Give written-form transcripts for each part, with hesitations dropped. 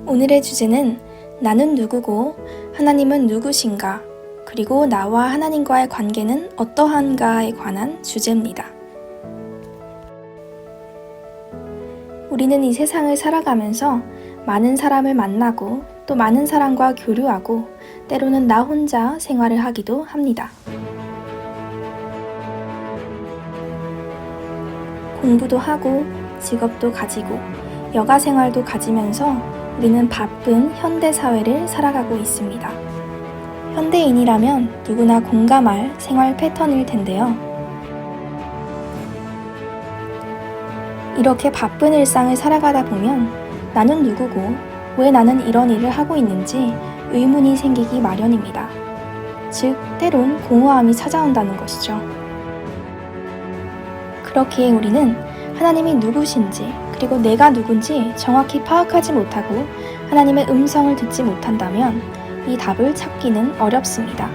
오늘의 주제는 나는 누구고 하나님은 누구신가, 그리고 나와 하나님과의 관계는 어떠한가에 관한 주제입니다. 우리는 이 세상을 살아가면서 많은 사람을 만나고 또 많은 사람과 교류하고 때로는 나 혼자 생활을 하기도 합니다. 공부도 하고 직업도 가지고 여가 생활도 가지면서 우리는 바쁜 현대 사회를 살아가고 있습니다. 현대인이라면 누구나 공감할 생활 패턴일 텐데요. 이렇게 바쁜 일상을 살아가다 보면 나는 누구고 왜 나는 이런 일을 하고 있는지 의문이 생기기 마련입니다. 즉, 때론 공허함이 찾아온다는 것이죠. 그렇기에 우리는 하나님이 누구신지 그리고 내가 누군지 정확히 파악하지 못하고 하나님의 음성을 듣지 못한다면 이 답을 찾기는 어렵습니다.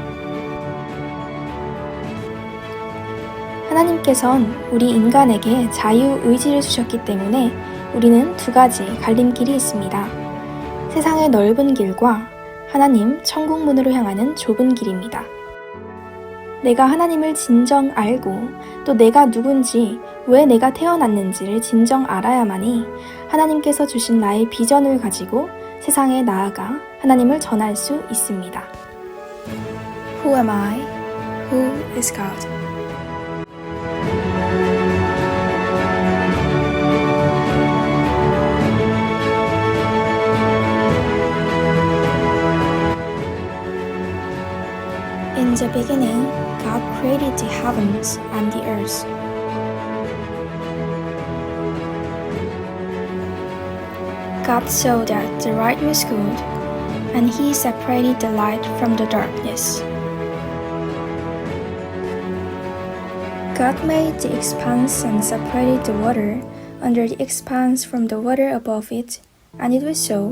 하나님께선 우리 인간에게 자유의지를 주셨기 때문에 우리는 두 가지 갈림길이 있습니다. 세상의 넓은 길과 하나님 천국문으로 향하는 좁은 길입니다. 내가 하나님을 진정 알고 또 내가 누군지 왜 내가 태어났는지를 진정 알아야만이 하나님께서 주신 나의 비전을 가지고 세상에 나아가 하나님을 전할 수 있습니다. Who am I? Who is God? In the beginning, God created the heavens and the earth. God saw that the light was good, and He separated the light from the darkness. God made the expanse and separated the water under the expanse from the water above it, and it was so.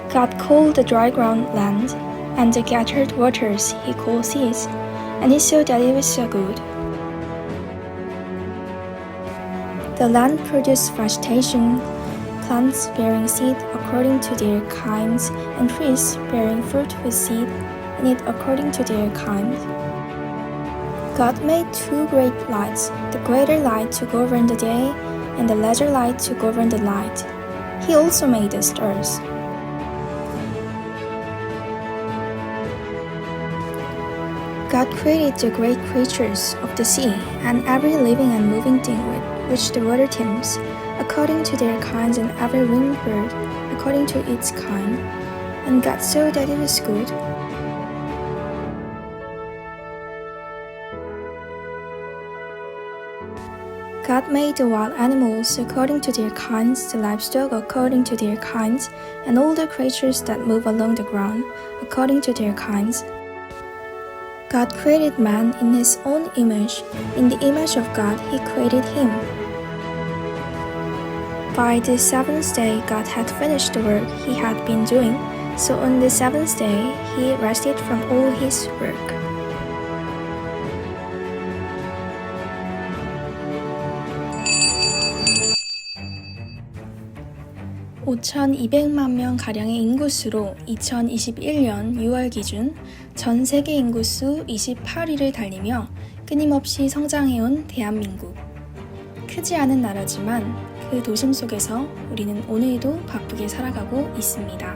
God called the dry ground land, and the scattered waters He called seas, and He saw that it was so good. The land produced vegetation, plants bearing seed according to their kinds, and trees bearing fruit with seed in it according to their kind. God made two great lights, the greater light to govern the day, and the lesser light to govern the night. He also made the stars. God created the great creatures of the sea and every living and moving thing with which the water teems, according to their kinds, and every winged bird according to its kind. And God saw that it was good. God made the wild animals according to their kinds, the livestock according to their kinds, and all the creatures that move along the ground according to their kinds. God created man in His own image. In the image of God He created him. By the seventh day God had finished the work He had been doing, so on the seventh day He rested from all His work. (5,200만 명) 가량의 인구수로 2021년 6월 기준 전 세계 인구수 28위를 달리며 끊임없이 성장해온 대한민국. 크지 않은 나라지만 그 도심 속에서 우리는 오늘도 바쁘게 살아가고 있습니다.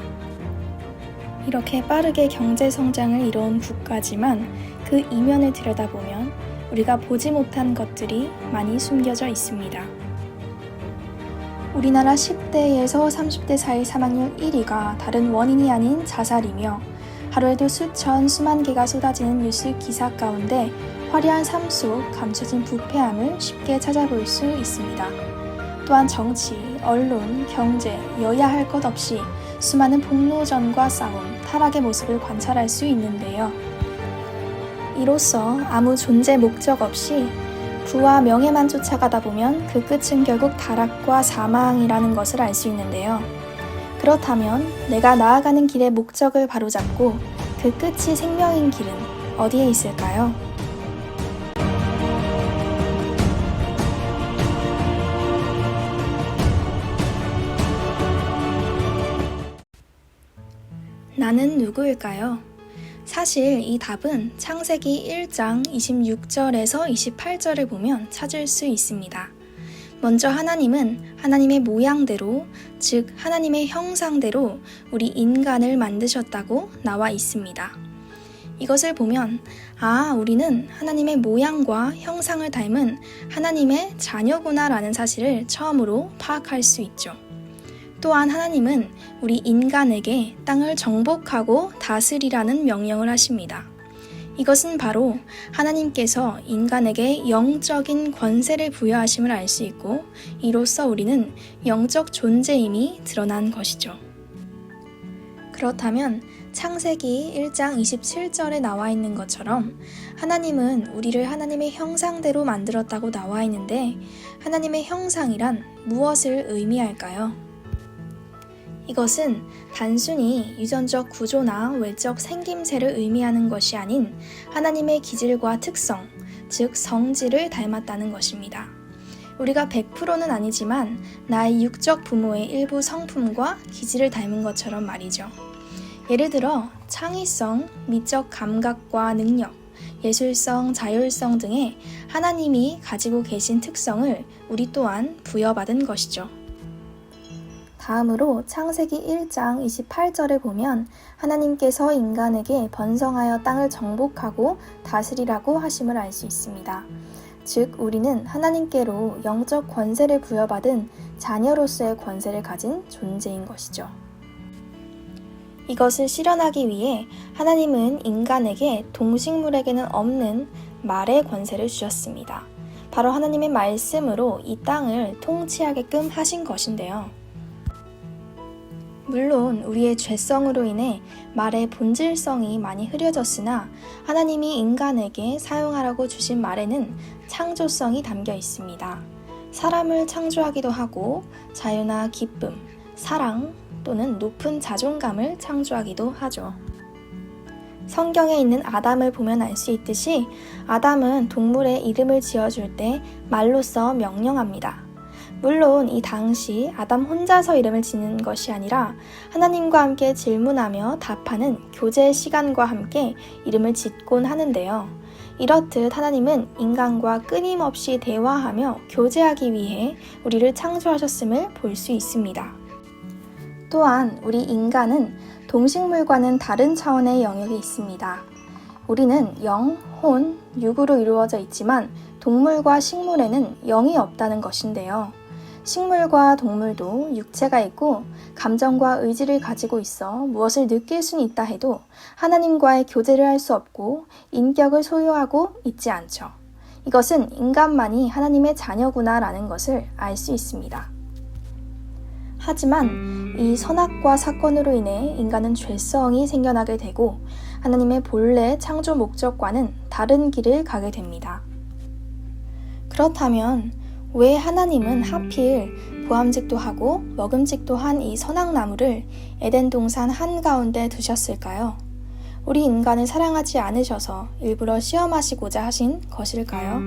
이렇게 빠르게 경제 성장을 이뤄온 국가지만 그 이면을 들여다보면 우리가 보지 못한 것들이 많이 숨겨져 있습니다. 우리나라 10대에서 30대 사이 사망률 1위가 다른 원인이 아닌 자살이며 하루에도 수만 개가 쏟아지는 뉴스 기사 가운데 화려한 삶 속 감춰진 부패함을 쉽게 찾아볼 수 있습니다. 또한 정치, 언론, 경제, 여야 할 것 없이 수많은 폭로전과 싸움, 타락의 모습을 관찰할 수 있는데요. 이로써 아무 존재 목적 없이 부와 명예만 쫓아가다 보면 그 끝은 결국 타락과 사망이라는 것을 알 수 있는데요. 그렇다면 내가 나아가는 길의 목적을 바로잡고 그 끝이 생명인 길은 어디에 있을까요? 나는 누구일까요? 사실 이 답은 창세기 1장 26절에서 28절을 보면 찾을 수 있습니다. 먼저 하나님은 하나님의 모양대로, 즉 하나님의 형상대로 우리 인간을 만드셨다고 나와 있습니다. 이것을 보면 우리는 하나님의 모양과 형상을 닮은 하나님의 자녀구나라는 사실을 처음으로 파악할 수 있죠. 또한 하나님은 우리 인간에게 땅을 정복하고 다스리라는 명령을 하십니다. 이것은 바로 하나님께서 인간에게 영적인 권세를 부여하심을 알 수 있고 이로써 우리는 영적 존재임이 드러난 것이죠. 그렇다면 창세기 1장 27절에 나와 있는 것처럼 하나님은 우리를 하나님의 형상대로 만들었다고 나와 있는데 하나님의 형상이란 무엇을 의미할까요? 이것은 단순히 유전적 구조나 외적 생김새를 의미하는 것이 아닌 하나님의 기질과 특성, 즉 성질을 닮았다는 것입니다. 우리가 100%는 아니지만 나의 육적 부모의 일부 성품과 기질을 닮은 것처럼 말이죠. 예를 들어 창의성, 미적 감각과 능력, 예술성, 자율성 등의 하나님이 가지고 계신 특성을 우리 또한 부여받은 것이죠. 다음으로 창세기 1장 28절을 보면 하나님께서 인간에게 번성하여 땅을 정복하고 다스리라고 하심을 알 수 있습니다. 즉 우리는 하나님께로 영적 권세를 부여받은 자녀로서의 권세를 가진 존재인 것이죠. 이것을 실현하기 위해 하나님은 인간에게 동식물에게는 없는 말의 권세를 주셨습니다. 바로 하나님의 말씀으로 이 땅을 통치하게끔 하신 것인데요. 물론 우리의 죄성으로 인해 말의 본질성이 많이 흐려졌으나 하나님이 인간에게 사용하라고 주신 말에는 창조성이 담겨 있습니다. 사람을 창조하기도 하고 자유나 기쁨, 사랑 또는 높은 자존감을 창조하기도 하죠. 성경에 있는 아담을 보면 알 수 있듯이 아담은 동물의 이름을 지어줄 때 말로써 명령합니다. 물론 이 당시 아담 혼자서 이름을 짓는 것이 아니라 하나님과 함께 질문하며 답하는 교제 시간과 함께 이름을 짓곤 하는데요. 이렇듯 하나님은 인간과 끊임없이 대화하며 교제하기 위해 우리를 창조하셨음을 볼 수 있습니다. 또한 우리 인간은 동식물과는 다른 차원의 영역이 있습니다. 우리는 영, 혼, 육으로 이루어져 있지만 동물과 식물에는 영이 없다는 것인데요. 식물과 동물도 육체가 있고 감정과 의지를 가지고 있어 무엇을 느낄 수는 있다 해도 하나님과의 교제를 할 수 없고 인격을 소유하고 있지 않죠. 이것은 인간만이 하나님의 자녀구나라는 것을 알 수 있습니다. 하지만 이 선악과 사건으로 인해 인간은 죄성이 생겨나게 되고 하나님의 본래 창조 목적과는 다른 길을 가게 됩니다. 그렇다면 왜 하나님은 하필 보암직도 하고 먹음직도 한 이 선악나무를 에덴 동산 한가운데 두셨을까요? 우리 인간을 사랑하지 않으셔서 일부러 시험하시고자 하신 것일까요?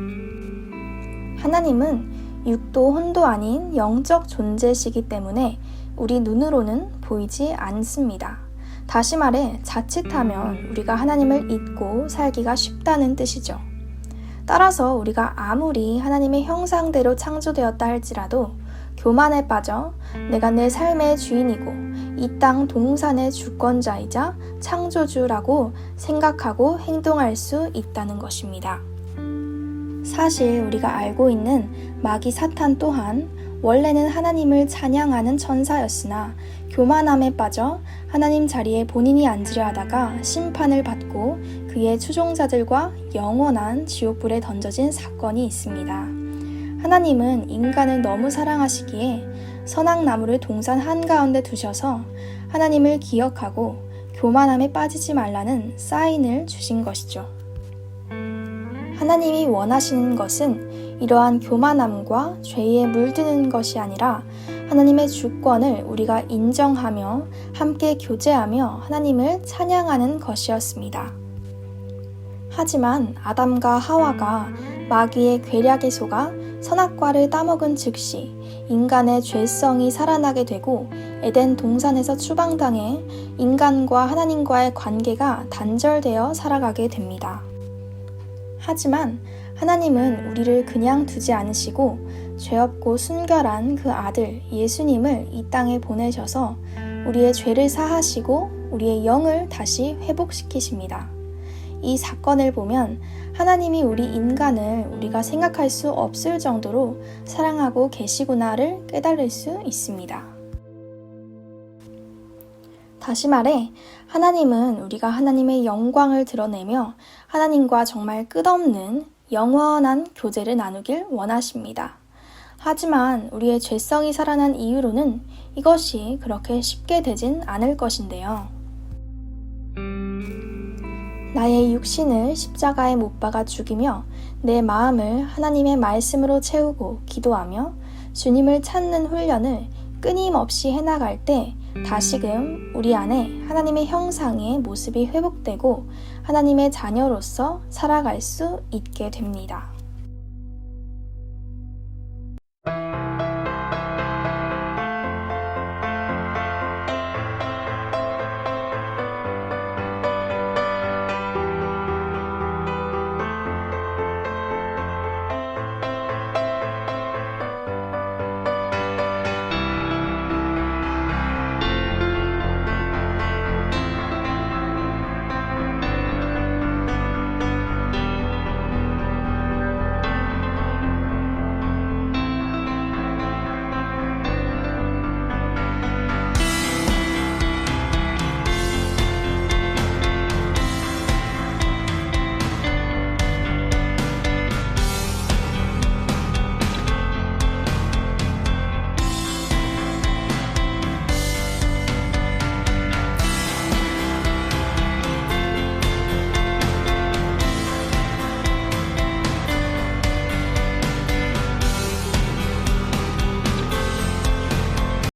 하나님은 육도 혼도 아닌 영적 존재시기 때문에 우리 눈으로는 보이지 않습니다. 다시 말해 자칫하면 우리가 하나님을 잊고 살기가 쉽다는 뜻이죠. 따라서 우리가 아무리 하나님의 형상대로 창조되었다 할지라도 교만에 빠져 내가 내 삶의 주인이고 이 땅 동산의 주권자이자 창조주라고 생각하고 행동할 수 있다는 것입니다. 사실 우리가 알고 있는 마귀 사탄 또한 원래는 하나님을 찬양하는 천사였으나 교만함에 빠져 하나님 자리에 본인이 앉으려 하다가 심판을 받고 그의 추종자들과 영원한 지옥불에 던져진 사건이 있습니다. 하나님은 인간을 너무 사랑하시기에 선악나무를 동산 한가운데 두셔서 하나님을 기억하고 교만함에 빠지지 말라는 사인을 주신 것이죠. 하나님이 원하시는 것은 이러한 교만함과 죄에 물드는 것이 아니라 하나님의 주권을 우리가 인정하며 함께 교제하며 하나님을 찬양하는 것이었습니다. 하지만 아담과 하와가 마귀의 괴략에 속아 선악과를 따먹은 즉시 인간의 죄성이 살아나게 되고 에덴 동산에서 추방당해 인간과 하나님과의 관계가 단절되어 살아가게 됩니다. 하지만 하나님은 우리를 그냥 두지 않으시고 죄없고 순결한 그 아들 예수님을 이 땅에 보내셔서 우리의 죄를 사하시고 우리의 영을 다시 회복시키십니다. 이 사건을 보면 하나님이 우리 인간을 우리가 생각할 수 없을 정도로 사랑하고 계시구나를 깨달을 수 있습니다. 다시 말해 하나님은 우리가 하나님의 영광을 드러내며 하나님과 정말 끝없는 영원한 교제를 나누길 원하십니다. 하지만 우리의 죄성이 살아난 이후로는 이것이 그렇게 쉽게 되진 않을 것인데요. 나의 육신을 십자가에 못 박아 죽이며 내 마음을 하나님의 말씀으로 채우고 기도하며 주님을 찾는 훈련을 끊임없이 해나갈 때 다시금 우리 안에 하나님의 형상의 모습이 회복되고 하나님의 자녀로서 살아갈 수 있게 됩니다.